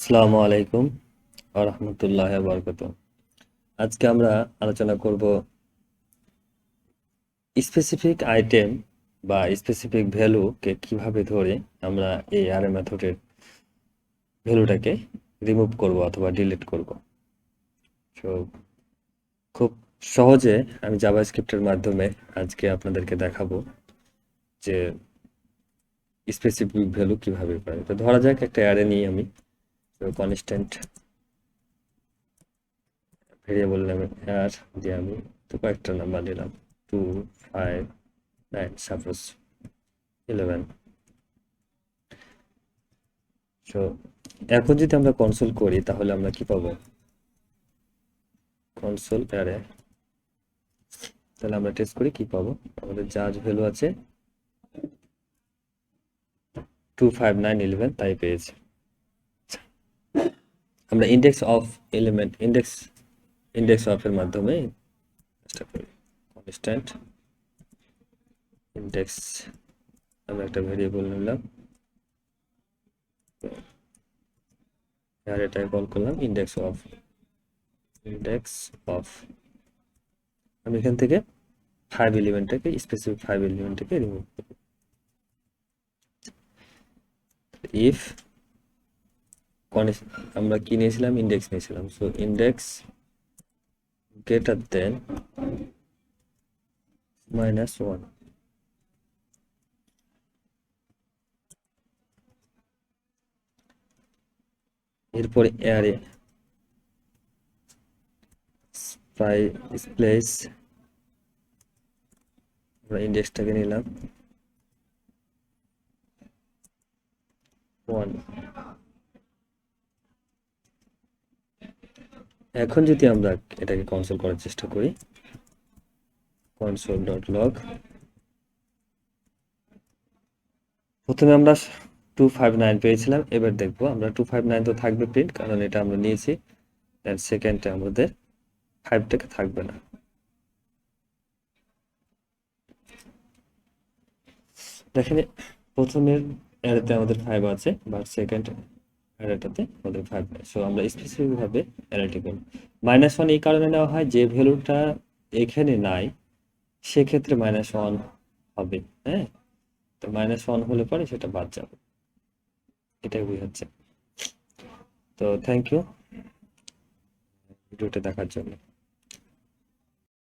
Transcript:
আসসালামু আলাইকুম ওয়া রাহমাতুল্লাহি ওয়া বারাকাতুহু। আজকে আমরা আলোচনা করব স্পেসিফিক আইটেম বা স্পেসিফিক ভ্যালুকে কিভাবে ধরে আমরা এই অ্যারে মেথডের ভ্যালুটাকে রিমুভ করব অথবা ডিলিট করব। সো খুব সহজে আমি জাভাস্ক্রিপ্টের মাধ্যমে আজকে আপনাদেরকে দেখাবো যে স্পেসিফিক ভ্যালু কিভাবে পাই। তো ধরা যাক একটা অ্যারে নিই আমি। তো কনস্ট্যান্ট ভেরিয়েবল নামে অ্যার দিয়ে আমি তো কয়েকটা নাম্বার নিলাম 2 5 9 সাপোজ 11। সো এখন যদি আমরা কনসোল করি তাহলে আমরা কি পাবো? কনসোল অ্যারে, তাহলে আমরা টেস্ট করি কি পাবো। আমাদের যা ভ্যালু আছে 2 5 9 11 তাই পেয়েছি। আমরা index of element index of এর মাধ্যমে চেষ্টা করি। কনস্ট্যান্ট ইন্ডেক্স আমরা একটা ভেরিয়েবল নিলাম, আর এটাকে কল করলাম ইন্ডেক্স অফ। আমি এখান থেকে 5 এলিমেন্টটাকে স্পেসিফিক 5 এলিমেন্টটাকে রিমুভ করব। ইফ আমরা কি নিয়েছিলাম? ইন্ডেক্স নিয়েছিলাম। সো ইন্ডেক্স গ্রেটার দেন -1, এরপরে অ্যারে স্প্লাইস আমরা ইন্ডেক্সটাকে নিলাম 1। এখন যদি আমরা এটাকে কনসোল করার চেষ্টা করি, console.log, প্রথমে আমরা 259 পেয়েছিলাম। এবার দেখবো আমরা 259 তো থাকবে প্রিন্ট, কারণ এটা আমরা নিয়েছি। দেন সেকেন্ডে আমাদের 5টাকে থাকবে না। দেখেন প্রথমের অ্যারেতে আমাদের 5 আছে, বাট সেকেন্ড অ্যারেটাতে আমাদের 5 নেই। সো আমরা স্পেসিফিক ভাবে অ্যারেটি করব। -1 এই কারণে নেওয়া হয়, যে ভ্যালুটা এখানে নাই সেক্ষেত্রে -1 হবে। হ্যাঁ, তো -1 হলে পরে সেটা বাদ যাবে, এটাই বোঝাচ্ছে। তো থ্যাংক ইউ ভিডিওটা দেখার জন্য।